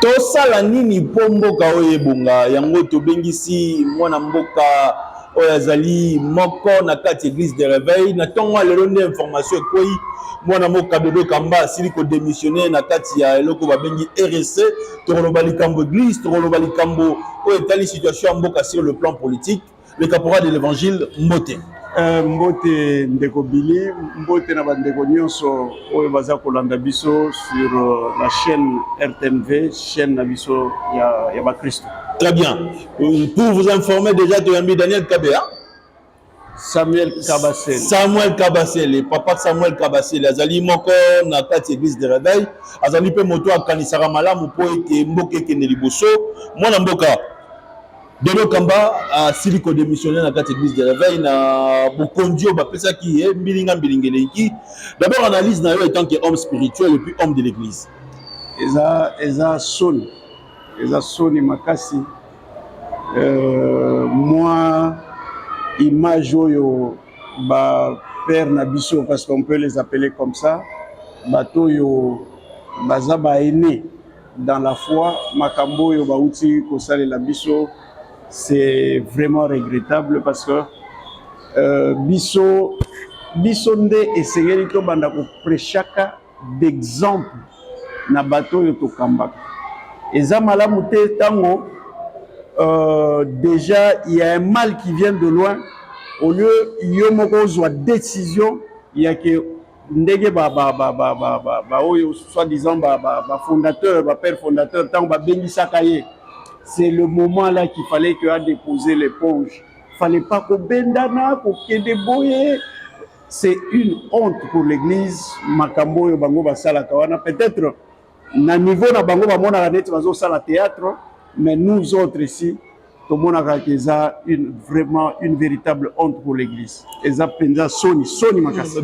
tosala nini mpo mboka oyo ebonga yango tobengisi mwana mboka oyo azali moko na kati église de réveil na ntongo lelo nde information ekoyi mwana mboka Dodo Kamba asili kodémissionner na kati ya eloko babengi RSC tokoloba likambo église tokoloba likambo oyo etali situation ya mboka sur le plan politique le caporal de l'évangile Mbote. Mbote ndeko Billy, Mbote na bandeko nyonso oyo baza kolanda biso sur la chaîne RTNV, chaîne na biso ya ba Christo. Très bien. Pour vous informer déjà de Yambi Daniel Kabea, Samuel Kabasel. Samuel Kabasel, papa Samuel Kabasel, azali moko na kati église de réveil, azali pe moto akanisara malamu po ete mboka ke liboso, mwana mboka Dodo Kamba a siliko démissionné na kati église de réveil na bokondio ba pesa ki mbilinga mbilingeleki. D'abord analyse na yo étant que homme spirituel et puis homme de l'église. Eza soni makasi moi image oyo ba père na biso parce qu'on peut les appeler comme ça bato yo baza ba aîné dans la foi makambo yo bauti ko sale la biso c'est vraiment regrettable parce que biso nde esengeli to banda ko prêchaka d'exemple na bato yo to kambaka eza malamu te tango déjà il y a un mal qui vient de loin au lieu yo moko zwa décision il y a que ndege ba oyo soi-disant ba fondateur ba père fondateur tango ba bengisaka ye c'est le moment là qu'il fallait que a déposer l'éponge fallait pas ko bendana ko kende boye c'est une honte pour l'église makambo yo bango basala kawana peut-être na niveau na bango ba mona la net bazo sala théâtre mais nous autres ici tout le monde a vraiment une véritable honte pour l'église.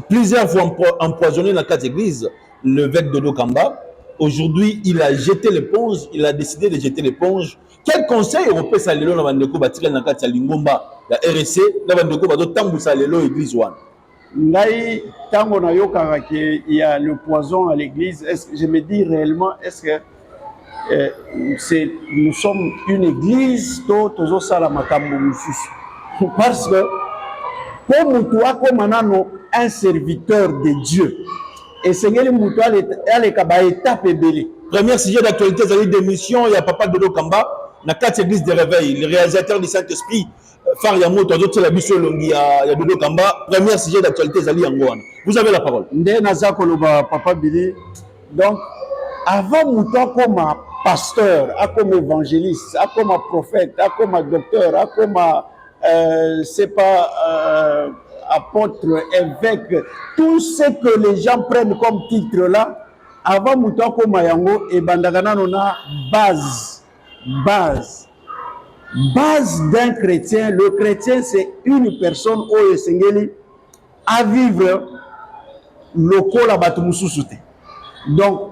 Plusieurs fois empoisonné dans quatre églises, l'évêque Dodo Kamba. Aujourd'hui, il a jeté l'éponge, il a décidé de jeter l'éponge. Quel conseil européen ça l'élo dans Bandeko Batirel dans quatre Lingomba, la RSC, dans Bandeko Bato Tambou ça l'élo église one. Ngai tango na yo il y a le poison à l'église. Est-ce que je me dis réellement est-ce que nous sommes une église tozo sala makambo mususu parce que pour mutua comme un serviteur de Dieu et Seigneur mutua elle kaba étape belé. Premier sujet d'actualité c'est d'émission il y a papa Dodo Kamba na quatre églises de réveil le réalisateur du Saint-Esprit Far Yamoto azote la biso longi ya Dodo Kamba premier sujet d'actualité zali yangoana. Vous avez la parole. Nde naza koloba papa Billy donc avant mutua comme pasteur, comme évangéliste, comme prophète, comme docteur, comme c'est pas apôtre, évêque, tout ce que les gens prennent comme titre là, avant Mouton comme Mayango et Bandagana nona base d'un chrétien. Le chrétien c'est une personne au Sengeli à vivre local à Batumususute. Donc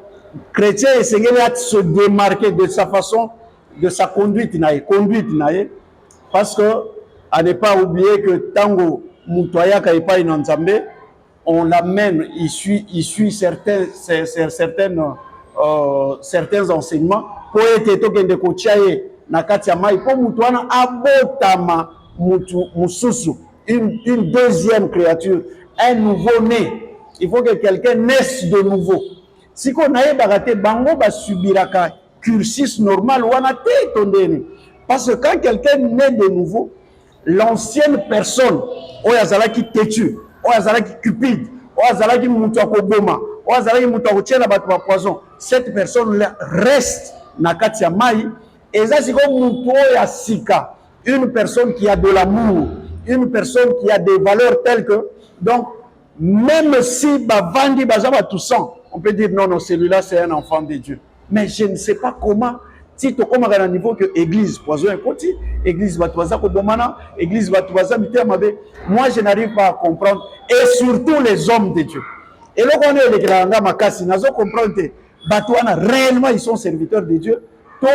chrétien et Seigneur a se démarquer de sa façon, de sa conduite parce que à ne pas oublier que tango mutoya kaipa inanzambe on l'amène il suit certains enseignements pour être tokende ko tiaye na kati ya mai pour mutoana abotama mutu mususu une deuxième créature un nouveau-né il faut que quelqu'un naisse de nouveau. Si on a baraté bango ba subiraka cursus normal wana te tondeni parce que quand quelqu'un naît de nouveau l'ancienne personne oyazala qui têtu oyazala qui cupide oyazala qui mutu akoboma oyazala qui mutu akotiela bato ba poison cette personne là reste na kati ya mai et ça c'est comme mutu oya sika une personne qui a de l'amour une personne qui a des valeurs telles que donc même si bavandi bazaba tout sang on peut dire non, celui-là c'est un enfant de Dieu. Mais je ne sais pas comment, si tu commences à un niveau que l'église, poison un côté, l'église va toiser comme bomana, l'église va toiser mitemabe. Moi je n'arrive pas à comprendre, et surtout les hommes de Dieu. Et là on est les grands makasi, nous comprendre que batouana réellement ils sont serviteurs de Dieu. To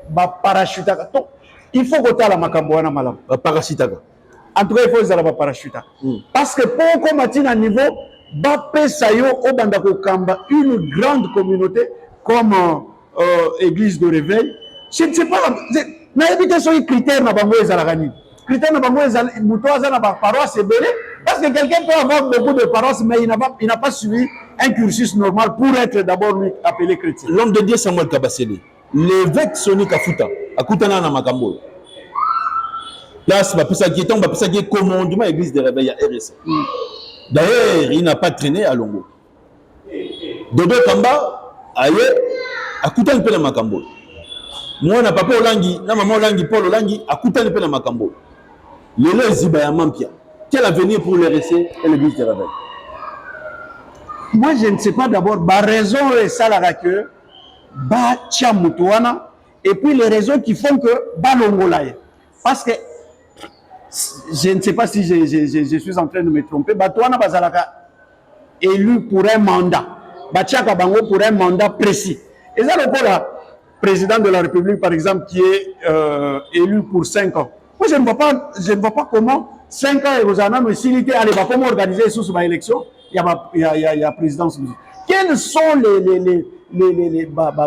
ba parachutaka, to il faut que tu la makamboana malam. Parachutaka. En tout cas il faut que tu parachutaka. Parce que pour qu'on maintienne un niveau Bapé Sayo Obandako Kamba, une grande communauté comme église de réveil. Je ne sais pas, n'habitez sur les critères na bango ezalakani. Critères na bango ezalakani, muto azana ba paroisse belé, parce que quelqu'un peut avoir beaucoup de paroisses, mais il n'a pas suivi un cursus normal pour être d'abord lui appelé chrétien. L'homme de Dieu Samuel Kabasele, l'évêque Soni Kafuta, Akutana na Makambo. Là, c'est pas ça qui est tombé, ça qui est commandement église de réveil à RSC. D'ailleurs, il n'a pas traîné à Longo. Dodo Kamba, aye, Akutana pe na Makambo. Moi, na papa Olangi, na maman Olangi, Paul Olangi, Akutana pe na Makambo. Lelo Zibaya Mampia. Quel avenir pour le RSC et l'église de réveil? Moi, je ne sais pas d'abord, la raison est ça, que ba Tchamoutouana, et puis les raisons qui font que ba Longolaye. Parce que je ne sais pas si je suis en train de me tromper, ba Touana Bazalaka élu pour un mandat, ba Tchaka Bango pour un mandat précis. Et ça, le président de la République, par exemple, qui est élu pour 5 ans. Moi, je ne vois pas comment 5 ans et vous en avez facilité, allez, comment organiser sous ma élection. Il y a présidence. Quels sont les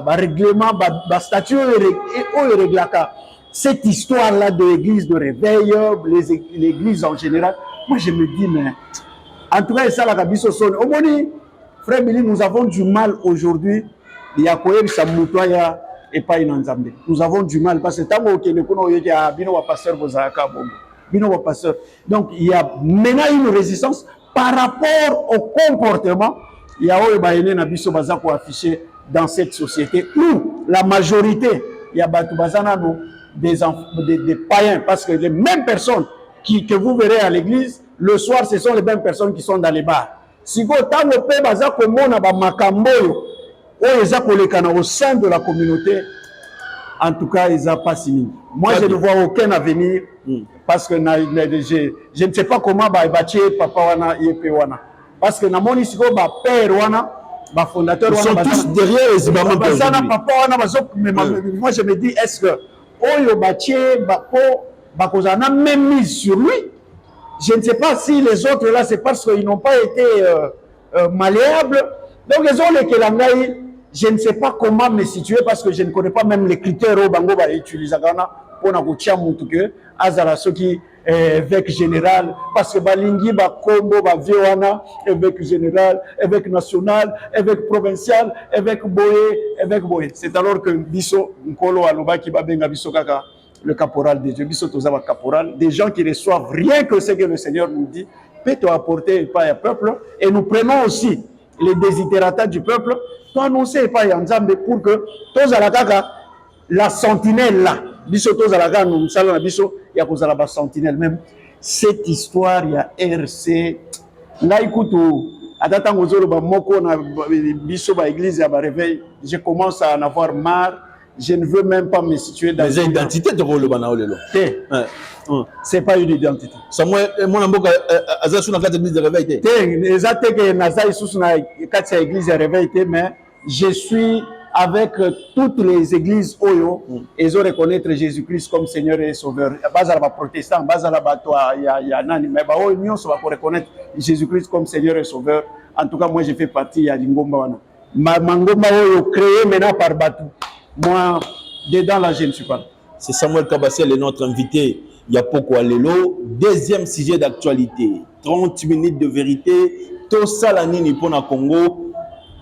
règlements, les statuts et les cette histoire-là de l'église de réveil, l'église en général? Moi, je me dis, mais en tout cas, c'est ça la Kabiso sonne. Au moins, frère Billy, nous avons du mal aujourd'hui. Il y a quoi ça moutoya et pas une ensemble. Nous avons du mal parce que tant qu'il y a bino pasteur Bozaka Bombo, bino pasteur. Donc, il y a maintenant une résistance. Par rapport au comportement, il y a affiché dans cette société où la majorité, il y a des païens, parce que les mêmes personnes que vous verrez à l'église, le soir, ce sont les mêmes personnes qui sont dans les bars. Si vous avez au sein de la communauté, en tout cas, ils n'ont pas signé. Moi, je ne vois aucun avenir parce que je ne sais pas comment bâtir papa wana yepe wana. Parce que na moni siko ba père wana, ba fondateur wana. Ils sont tous derrière les imams papa wana moi je me dis est-ce que oyo bâtir ba kozana même mise sur lui. Je ne sais pas si les autres là c'est parce qu'ils n'ont pas été malléables. Donc les autres les kelangai, je ne sais pas comment me situer parce que je ne connais pas même les critères au bango ba utiliser kana pour na kotia mutu que azala soki évêque général parce que balingi ba kombo ba viwana évêque général, évêque national, évêque provincial, évêque boye. C'est alors que biso nkolo aloba ki ba benga biso kaka le caporal de Dieu, biso tozaba caporal, des gens qui reçoivent rien que ce que le Seigneur nous dit, peut te apporter pas un peuple et nous prenons aussi les désiderata du peuple, pour annoncer pas Nzambe pour que tous à la kaka la sentinelle là, biso tous à la kaka nous salons la biso ya kozala ba sentinelle même cette histoire ya RC là écoute atata ngozolo ba moko na biso ba église ya ba réveil, je commence à en avoir marre, je ne veux même pas me situer dans les identités de rôle bana olelo. C'est pas une identité. Samuel mon amboka azasu na église de réveil exactement que nazai sous na katia église de réveil mais je suis avec toutes les églises oyo et ils reconnaître Jésus-Christ comme Seigneur et Sauveur. Bazala ba protestant, bazala ba toi ya nani mais ba oyo nyonso ba pour reconnaître Jésus-Christ comme Seigneur et Sauveur. En tout cas moi je fais partie ya Lingomba wana. Mangomba oyo créé maintenant par Batu. Moi dedans là je ne suis pas. C'est Samuel Kabasele notre invité. Yapoko Alelo, deuxième sujet d'actualité. 30 minutes de vérité. Tout ça la nini pour na Congo.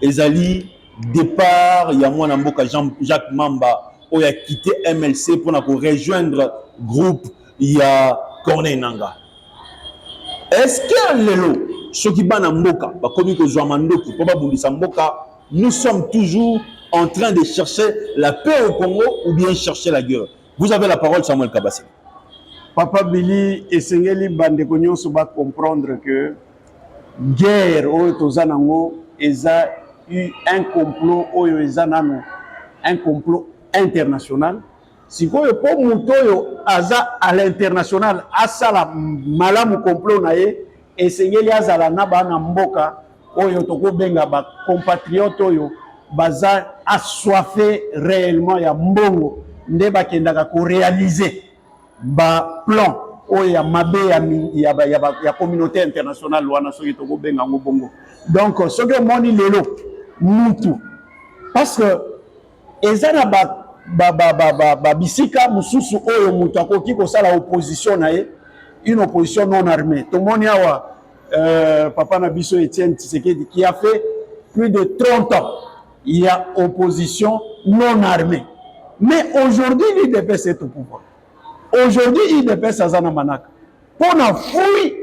Ezali départ, il y a moi Namboka Jacques Mamba qui a quitté MLC pour rejoindre groupe, il y a Corneille Nanga. Est-ce que Lelo, ceux qui ban Namboka, comme que Joamando qui peut pas boulir Mboka, nous sommes toujours en train de chercher la paix au Congo ou bien chercher la guerre? Vous avez la parole, Samuel Kabassi. Papa Billy et Sengeli Bandekonyon va comprendre que guerre au Tozanango a eu un complot au Yozanano, un complot international. Si vous avez Moutoyo Aza à l'international, Asala Malam complot nae, et Sengeli Azala Nabana Mboka, Oyo Toko Benga, compatriote Oyo, Baza assoiffé réellement ya Mbongo, Ndeba Kendaka ko réaliser. Ba plan o ya mabe ya communauté internationale wana soki toko benga ngo bongo donc soki moni lelo mutu parce que ezana ba bisika mususu oyo mutu akoki kosala opposition na ye, une opposition non armée. Tomoni awa papa na biso Etienne Tshisekedi qui a fait plus de 30 ans, il y a opposition non armée. Mais aujourd'hui, l'IDPS est au pouvoir. Aujourd'hui, l'IDPS a zana manaka. Pour na fouille,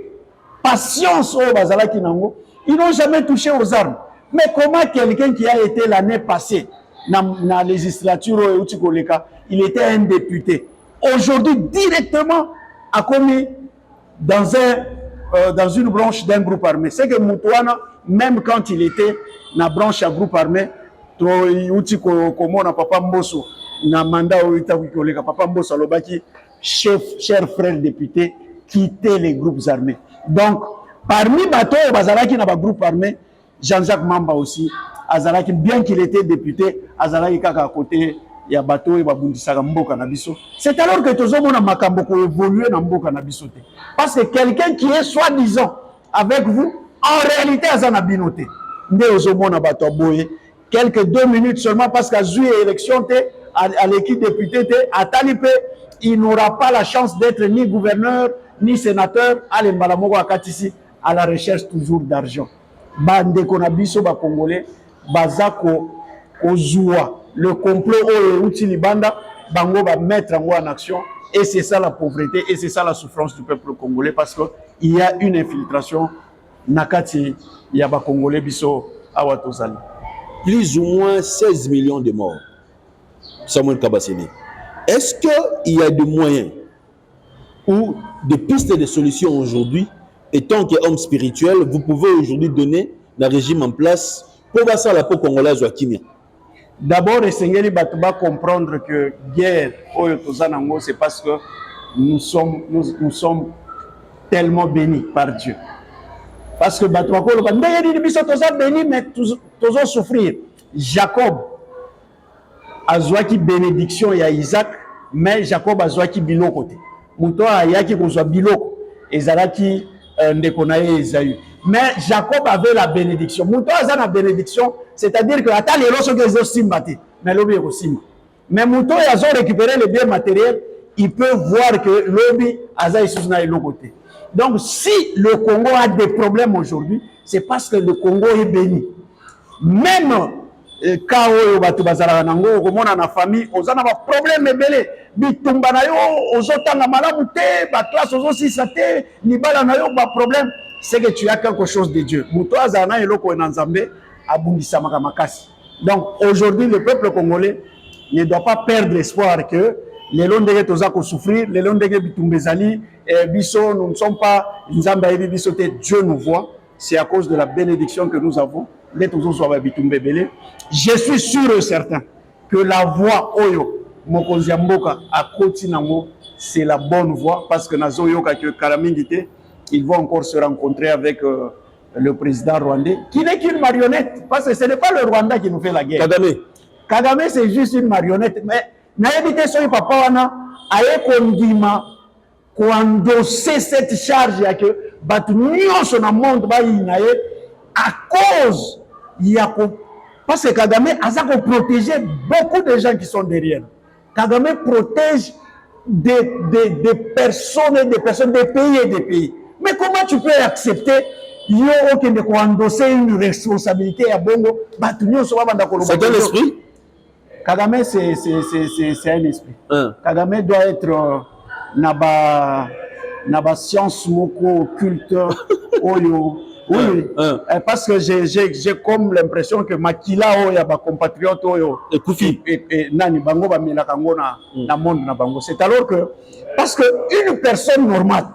patience au bazala kinango, ils n'ont jamais touché aux armes. Mais comment quelqu'un qui a été l'année passée dans la législature il était un député. Aujourd'hui, directement, a commis dans une branche d'un groupe armé. C'est que Moutouana, même quand il était dans la branche à groupe armé, Papa Mbosso, na mandat Papa Mbosso, cher frère député, quitter les groupes armés. Donc, parmi bateaux bazalaki na ba groupe armé, Jean-Jacques Mamba aussi, azalaki bien qu'il était député, azalaki kaka à côté ya bateau et babundisaka mboka na biso. C'est alors que tozomona makambo ko évoluer na mboka na biso te. Parce que quelqu'un qui est soi-disant avec vous, en réalité azana binoté. Nde ozomona bato boye quelques 2 minutes seulement parce qu'à jouer élection te à l'équipe député te à Talipé, il n'aura pas la chance d'être ni gouverneur ni sénateur à l'Embalamoko à Katisi à la recherche toujours d'argent. Bande konabiso ba congolais bazako ozoua le complot au Libanda bango ba mettre en action et c'est ça la pauvreté et c'est ça la souffrance du peuple congolais parce que il y a une infiltration nakati ya ba congolais biso awatozali. Plus ou moins 16 millions de morts. Samuel Kabasséni. Est-ce qu'il y a des moyens ou des pistes de solutions aujourd'hui, étant qu'homme spirituel, vous pouvez aujourd'hui donner le régime en place pour passer à la peau congolaise ou à Kimia? D'abord, Seigneur Batouba comprendre que guerre, c'est parce que nous sommes tellement bénis par Dieu. Parce que Batouba bénis, mais tous souffrir. Jacob a joué bénédiction il y a Isaac, mais Jacob a joué biloko. Mouto a yaki kozwa biloko ezalaki ndekonaye Esaü. Mais Jacob avait la bénédiction. Mouto a la bénédiction, c'est-à-dire que ata lelo soki ezo simbati, mais lobi eko simba. Mais Mouto a récupéré les biens matériels, il peut voir que lobi aza isusna eloko te. Donc si le Congo a des problèmes aujourd'hui, c'est parce que le Congo est béni. Même quand on bazala nango komona na famille ozana ba problème ebele bitumba na yo ozotanga malamu te ba classe ozosisa te libala na yo ba problème, c'est que tu as quelque chose de Dieu. Muto azana eloko na Nzambe abundisa makasi. Donc aujourd'hui le peuple congolais ne doit pas perdre espoir que les londege toza ko souffrir, les londege bitumbezali biso nous ne sommes pas Nzamba ebi biso te, Dieu nous voit, c'est à cause de la bénédiction que nous avons. Je suis sûr et certain que la voie Oyo Mokonzi ya Mboka à Kotinango, c'est la bonne voie parce que Nazo Yoka que Kalamingite, ils vont encore se rencontrer avec le président rwandais qui n'est qu'une marionnette parce que ce n'est pas le Rwanda qui nous fait la guerre. Kagame c'est juste une marionnette, mais naebite soyi papa wana aye kondima ko endosser cette charge ya que batu nyonso na monde ba inaye à cause parce que Kagame a protégé beaucoup de gens qui sont derrière. Kagame protège des personnes et des personnes, des pays et des pays. Mais comment tu peux accepter endosser une responsabilité à Bongo? C'est un esprit? Kagame, c'est un esprit. Kagame doit être naba science moko culte oyo. Oui, parce que j'ai comme l'impression que Makila oya ba compatriote oyo et nani bango ba melaka ngo na monde na bango. C'est alors que parce que une personne normale,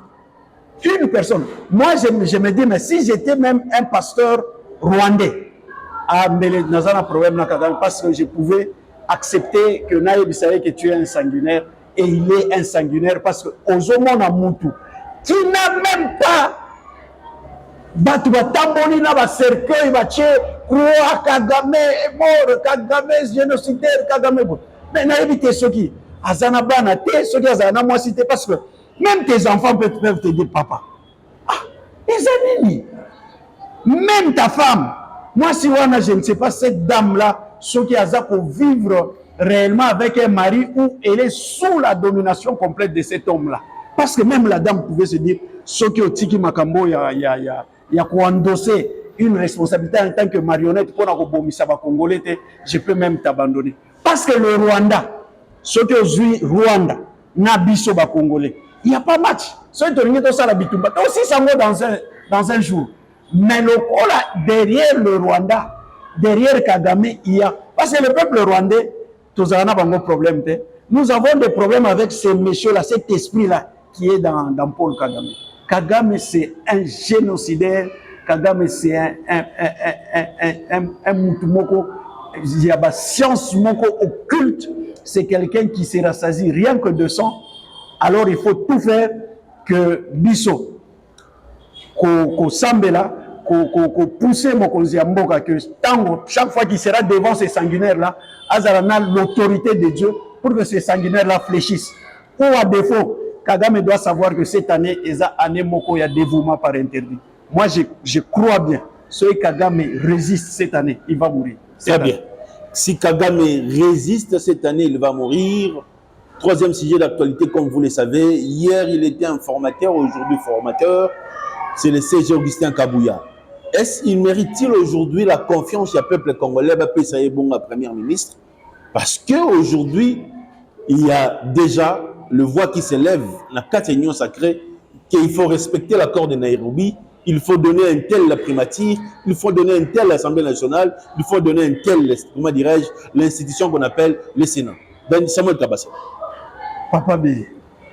moi je me dis mais si j'étais même un pasteur rwandais à Nazana problème na Kagame parce que je pouvais accepter que Naïb savait que tu es un sanguinaire et il est un sanguinaire parce que Ozomona Moutou qui n'a même pas batu batamboli na ba cercueil batie croix Kagame est mort, Kagame génocidaire, Kagame bon. Mais naïbité soki azana bana te soki azana moi cité parce que même tes enfants peuvent te dire papa. Ah, les amis, même ta femme. Moi si wana je ne sais pas cette dame là soki aza pour vivre réellement avec un mari où elle est sous la domination complète de cet homme-là. Parce que même la dame pouvait se dire, ce qui est Tiki Makambo, il y a quoi endosser une responsabilité en tant que marionnette pour la Congolais, je peux même t'abandonner. Parce que le Rwanda, ce qui est Rwanda, Nabiso Congolais, il n'y a pas match. Ce qui est aussi ça dans un jour. Mais le là, derrière le Rwanda, derrière Kagame, il y a. Parce que le peuple rwandais, tous en avons un problème. Nous avons des problèmes avec ces messieurs-là, cet esprit-là qui est dans Paul Kagame. Kagame, c'est un génocidaire. Kagame, c'est un moutoumoko. Il y a une science moko occulte. C'est quelqu'un qui se rassasie rien que de sang. Alors il faut tout faire que Bisso, qu'on Sambela, qu'on pousse Mokonzi Mboka, que chaque fois qu'il sera devant ces sanguinaires-là, Azarana l'autorité de Dieu pour que ces sanguinaires-là fléchissent. Ou à défaut, Kagame doit savoir que cette année, il y a année Moko, il y a dévouement par interdit. Moi, je crois bien, si Kagame résiste cette année, il va mourir. Très bien. Si Kagame résiste cette année, il va mourir. Troisième sujet d'actualité, comme vous le savez, hier il était informateur, aujourd'hui formateur, c'est le CG Augustin Kabouya. Est-ce qu'il mérite-t-il aujourd'hui la confiance du peuple congolais, la première ministre? Parce qu'aujourd'hui, il y a déjà le voix qui s'élève dans la 4 unions sacrées, qu'il faut respecter l'accord de Nairobi, il faut donner un tel la primature, il faut donner un tel l'Assemblée nationale, il faut donner un tel, comment dirais-je, l'institution qu'on appelle le Sénat. Ben Samuel Kabassa. Papa B,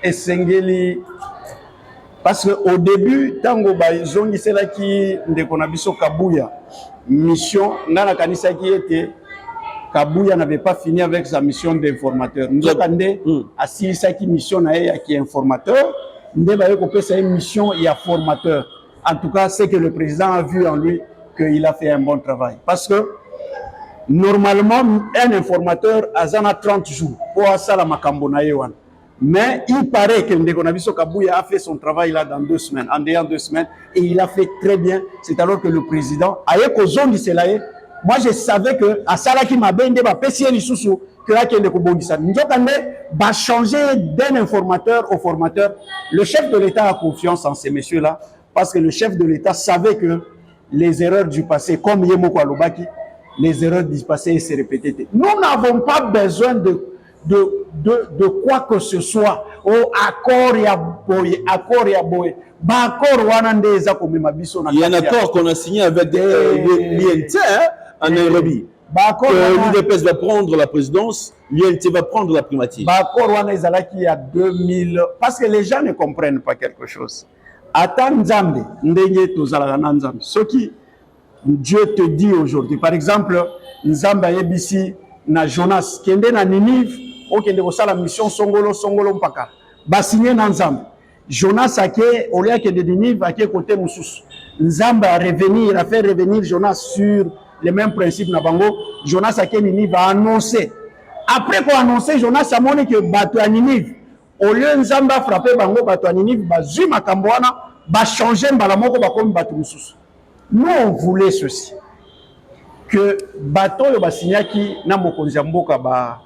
Essengeli, parce qu'au début, Tango Baïzongi, c'est là qui Ndekonabiso Kabouya, mission, Nana Kanisa qui était, Kabouya n'avait pas fini avec sa mission d'informateur. Nous avons assis sa mission qui est informateur, nous avons fait une mission il y a formateur. En tout cas, c'est que le président a vu en lui qu'il a fait un bon travail. Parce que normalement, un informateur a 30 jours pour ça la Makambo na yewan. Mais il paraît que Ndekonabiso Kabouya a fait son travail là dans 2 semaines, en dehors 2 semaines, et il a fait très bien. C'est alors que le président, moi je savais que à Salaki Mabende va pécier les sous que là qui est Ndekobongisa. Ndokande va changer d'un informateur au formateur. Le chef de l'État a confiance en ces messieurs-là parce que le chef de l'État savait que les erreurs du passé, comme Yemoko Alobaki, les erreurs du passé se répétaient. Nous n'avons pas besoin de quoi que ce soit. Oh, accord ya boye, accord ya boye. Bah, accord wanande eza komema biso na. Il y a un accord qu'on a signé avec l'INT en Nairobi. Bah, l'UDPS va prendre la présidence, l'INT va prendre la primature. Bah, accord wana ezala qui y a 2000, parce que les gens ne comprennent pas quelque chose. Ata Nzambe, ndenge tozala na Nzambe. Ce qui Dieu te dit aujourd'hui, par exemple, Nzambe yebisi na Jonas, kende na Ninive, okende kosala mission songolo mpaka. Ba signé na Nzambe. Jonas ake, au lieu que de Ninive, ake côté Moussous. Nzambe a fait revenir Jonas sur les mêmes principes na bango. Jonas ake Ninive a annoncé. Après qu'on a annoncé, Jonas a montré que bato à Ninive, au lieu Nzambe a frappé bango bato à Ninive, ba zui makamboana, ba changer mbalamoko ba comme bato Moussous. Nous, on voulait ceci. Que bateau yo basinyaki na mokonzi mboka ba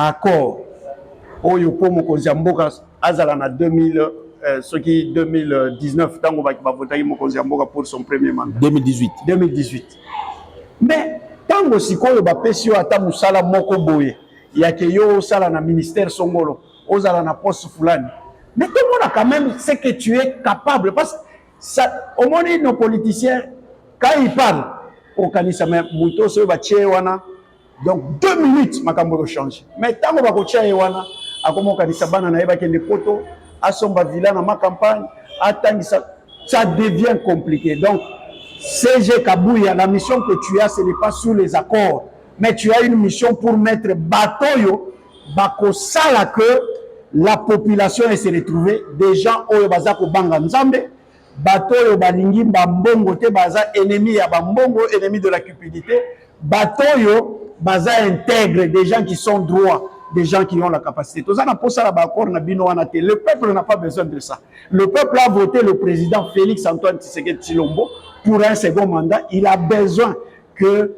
accord. Oyo po mokonzi mboka azala na 2019 tango ba votaki mokonzi mboka pour son premier mandat. 2018. Mais tango sikoyo ba pesio ata musala moko boye yake yo sala na ministère songolo, ozala na poste fulani. Mais tout le monde a quand même ce que tu es capable parce que ça, au moins nos politiciens, quand ils parlent, au Kanisa, même Mouto, se va wana. Donc 2 minutes, Makambo change. Mais tant qu'on va coacher wana, à comment Kanisa bana na eba kende poto, à son bavila dans ma campagne, attends ça devient compliqué. Donc CG Kabouya, la mission que tu as, ce n'est pas sous les accords, mais tu as une mission pour mettre batoyo, bako sala que la population est se retrouver des gens au bazako banga nzambe. Bato yo balingi mbongo te baza ennemi ya bambongo, ennemi de la cupidité. Bato yo baza intègre, des gens qui sont droits, des gens qui ont la capacité. Tout ça n'a pas ça la accord na bino wana te. Le peuple n'a pas besoin de ça. Le peuple a voté le président Félix Antoine Tshisekedi Tshilombo pour un second mandat. Il a besoin que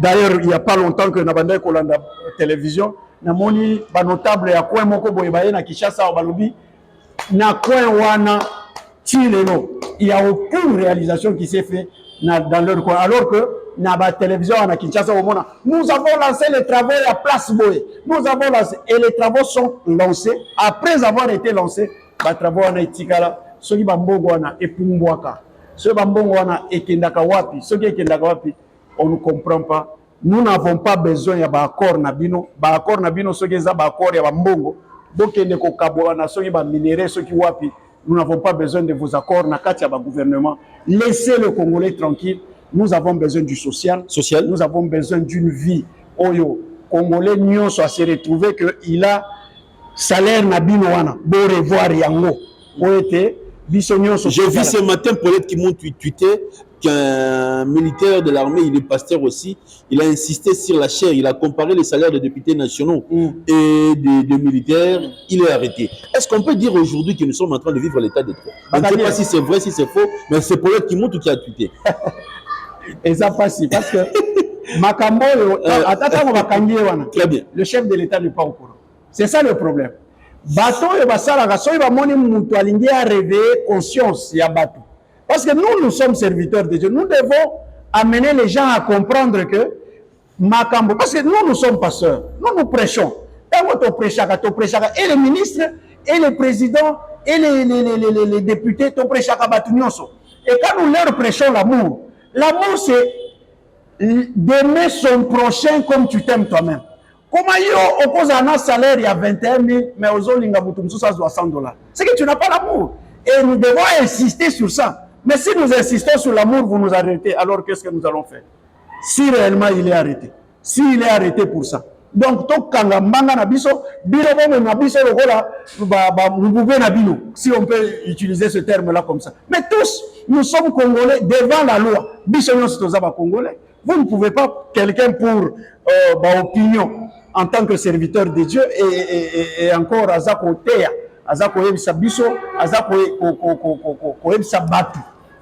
D'ailleurs, il n'y a pas longtemps que Nabanda Kolanda télévision, namoni ba notable ya coin moko boye baye na Kinshasa au balobi na coin wana tilelo. Il n'y a aucune réalisation qui s'est faite dans leur coin. Alors que na ba télévision à Kinshasa au Mona, nous avons lancé les travaux à Place Boye. Nous avons lancé et les travaux sont lancés. Après avoir été lancés, les travaux en Etikala, ceux qui bambongo wana epumbwaka. Ceux bambongo wana ekendaka wapi, ceux qui ekendaka wapi. On ne comprend pas. Nous n'avons pas besoin de l'accord Nabino. L'accord Nabino, ce qui est l'accord, il y a Mbongo. Donc, il y a des minéraux, ceux qui wapi. Nous n'avons pas besoin de vos accords. Nakati yaba gouvernement. Laissez le Congolais tranquille. Nous avons besoin du social. Nous avons besoin d'une vie. Oyo, Congolais, nous soit se retrouver qu'il a salaire Nabino wana. Bon revoir yango. J'ai vu ce matin Paulette qui m'ont tweeté qu'un militaire de l'armée, il est pasteur aussi, il a insisté sur la chair, il a comparé les salaires des députés nationaux et des militaires, il est arrêté. Est-ce qu'on peut dire aujourd'hui que nous sommes en train de vivre l'état de droit? Je ne sais pas si c'est vrai, si c'est faux, mais c'est Paulette qui montre ou qui a tweeté. Et ça passe, parce que très bien. Le chef de l'État n'est pas au courant. C'est ça le problème. Bateau et basala gaso iba moni mutu alingi a réveiller conscience ya bateau. Parce que nous sommes serviteurs de Dieu. Nous devons amener les gens à comprendre que Makambo, parce que nous sommes pasteurs, nous prêchons. Et les ministres, et les présidents, et les députés, et quand nous leur prêchons l'amour, l'amour c'est d'aimer son prochain comme tu t'aimes toi-même. Comment il oppose un salaire il y a 21 000, mais aux autres, il y a $100. C'est que tu n'as pas l'amour. Et nous devons insister sur ça. Mais si nous insistons sur l'amour, vous nous arrêtez. Alors qu'est-ce que nous allons faire? Si réellement il est arrêté. S'il est arrêté pour ça. Donc, si on peut utiliser ce terme-là comme ça. Mais tous, nous sommes Congolais devant la loi. Vous ne pouvez pas, quelqu'un pour opinion, en tant que serviteur de Dieu, et encore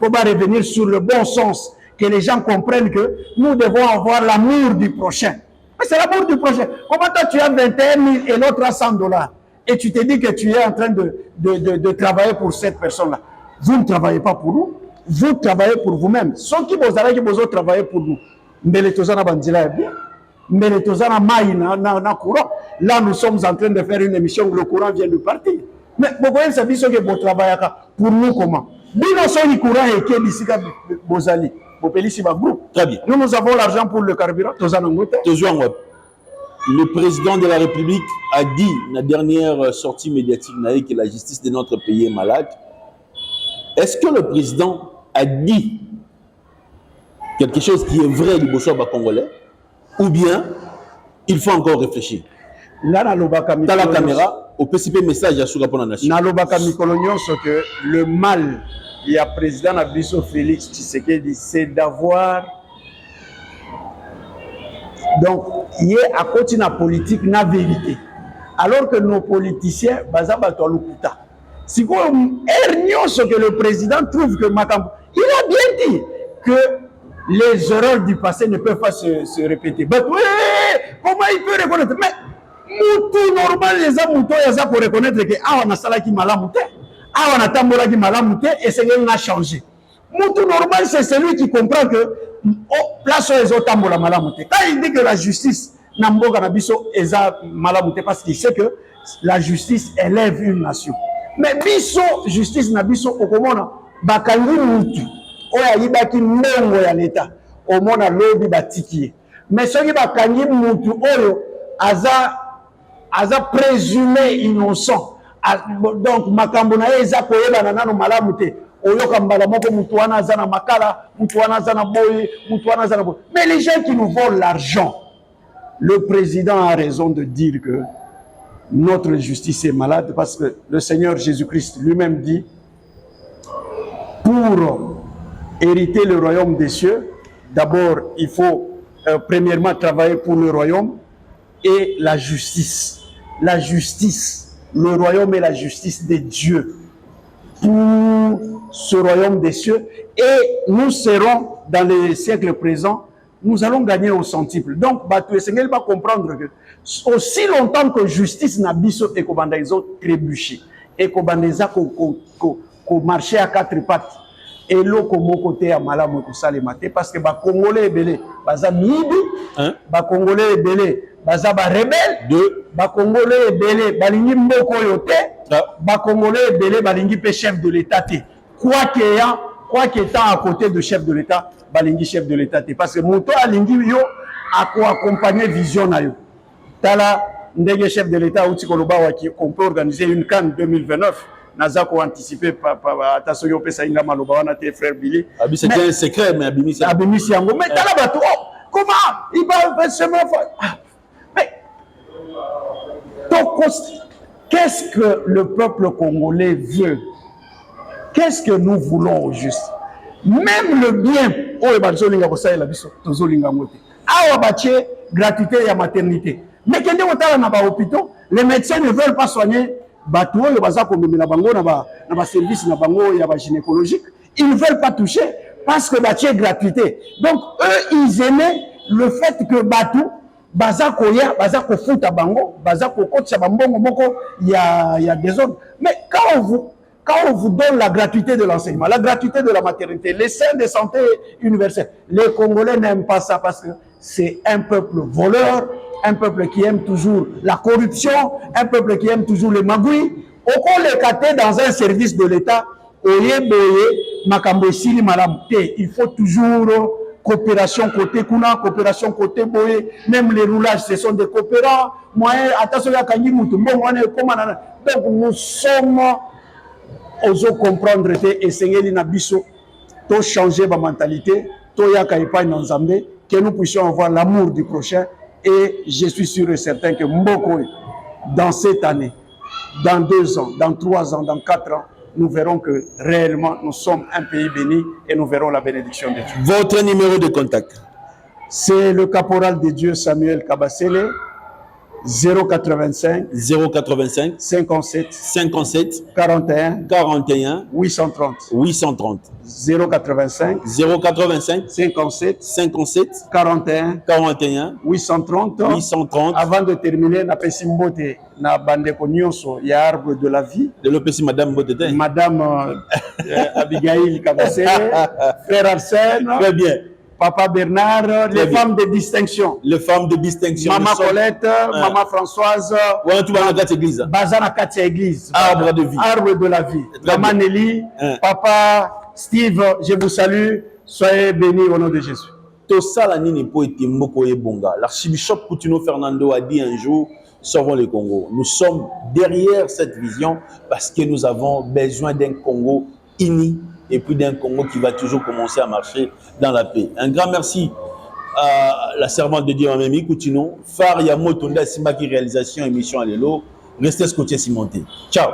pour revenir sur le bon sens, que les gens comprennent que nous devons avoir l'amour du prochain. Mais c'est l'amour du prochain. Comment toi tu as 21 000 et l'autre a $100 et tu te dis que tu es en train de travailler pour cette personne-là? Vous ne travaillez pas pour nous, vous travaillez pour vous-même. Ceux qui vous avez travailler pour nous. Là, nous sommes en train de faire une émission où le courant vient de partir. Mais vous voyez, ça dit que vous travaillez pour nous comment? Très bien. Nous avons l'argent pour le carburant. Le président de la République a dit, la dernière sortie médiatique, que la justice de notre pays est malade. Est-ce que le président a dit quelque chose qui est vrai du Boshaba congolais, ou bien il faut encore réfléchir? Là, dans la caméra, au PCP message à Sougapon en nation. Que le mal, il y a président Abisso Félix Tshisekedi, c'est d'avoir. Donc, il y a à côté de la politique, la vérité. Alors que nos politiciens, si vous ce que le président trouve que Makambo, il a bien dit que les erreurs du passé ne peuvent pas se répéter. Mais oui, comment il peut reconnaître? Mais tout normal, les hommes, ils ont reconnaître que on a salé qui malamute, on a tambola qui malamute, et c'est qu'il a changé. Tout normal, c'est celui qui comprend que place les autres tambola malamute. Quand il dit que la justice n'a pas malamute, parce qu'il sait que la justice élève une nation. Mais biso justice na biso okomona bakangi mutu oya yibaki mbongo ya leta omona lobi batiki. Mais soki bakangi mutu oyo aza présumé innocent, donc makambo na eza koyebana nano malamu te oyoka mbala moko mutu wana aza na makala, mutu wana aza na boye, mutu wana aza na boye. Mais les gens qui nous volent l'argent, le président a raison de dire que notre justice est malade, parce que le Seigneur Jésus-Christ lui-même dit, pour hériter le royaume des cieux, d'abord il faut premièrement travailler pour le royaume et la justice. La justice, le royaume et la justice de Dieu pour ce royaume des cieux. Et nous serons dans les siècles présents nous allons gagner au centuple. Donc, Batou Esengel va comprendre que aussi longtemps que justice n'a biso et kobanda ils ont trébuché et kobandeza ko marcher à quatre pattes et l'autre côté à malamu ko salemate parce que ba Congolais ebele baza mibi, ba Congolais ebele baza ba rebelle, ba Congolais ebele balingi mboko yote, ba Congolais ebele balingi pe chef de l'État té. Quoi qu'il étant à côté de chef de l'État, balingi chef de l'État té parce que moto alingi yo accompagner vision na yo. Tala ndege chef de l'État outi koloba qu'on peut organiser une CAN 2029. Nazako anticipé attention yo pesa inga maloba wana te frère Billy. C'était un secret mais abimisi yango mais tala bato comment il va se mais qu'est-ce que le peuple congolais veut? Qu'est-ce que nous voulons au juste? Même le bien oyo bazolinga kosalela biso tozolinga ngote awa batie gratuité ya maternité mais kende otala na ba hôpitaux les médecins ne veulent pas soigner bato oyo baza komemela bango na ba service na bango ya ba gynécologique, ils ne veulent pas toucher parce que batie gratuité. Donc eux ils aimaient le fait que bato baza koya baza kofuta bango baza kokotsa bambongo moko ya désordre. Mais quand on vous donne la gratuité de l'enseignement, la gratuité de la maternité, les soins de santé universels, les Congolais n'aiment pas ça parce que c'est un peuple voleur, un peuple qui aime toujours la corruption, un peuple qui aime toujours les magouilles. Au qu'on les caté dans un service de l'État, il faut toujours coopération côté Kuna, coopération côté Boye, même les roulages, ce sont des coopérants. Donc nous sommes ozo comprendre te esengeli na biso to changer ba mentalité to yaka epai na Nzambe que nous puissions avoir l'amour du prochain et je suis sûr et certain que mboko dans cette année, dans 2 ans, dans 3 ans, dans 4 ans, nous verrons que réellement nous sommes un pays béni et nous verrons la bénédiction de Dieu. Votre numéro de contact? C'est le caporal de Dieu Samuel Kabasele. 085 57 41 830 085 57 41 830. Avant de terminer, na pesi mbote na bandeko nyonso ya arbre de la vie. De l'opération Madame Bodete. Madame Abigail Kabasele, frère Arsène. Très bien. Papa Bernard, les femmes de distinction. Les femmes de distinction. Maman Colette, Maman Françoise. Ouais, tu vas dans la église. Bazana Katia Église. Arbre de vie. Arbre de la vie. Maman Nelly, Papa Steve, je vous salue. Soyez bénis au nom de Jésus. L'archbishop Coutinho Fernando a dit un jour, sauvons le Congo. Nous sommes derrière cette vision parce que nous avons besoin d'un Congo uni et puis d'un Congo qui va toujours commencer à marcher dans la paix. Un grand merci à la servante de Dieu, Mamie Coutinho, Phare Yamotonda Simaki réalisation émission à l'élo. Restez scotché cimenté. Ciao.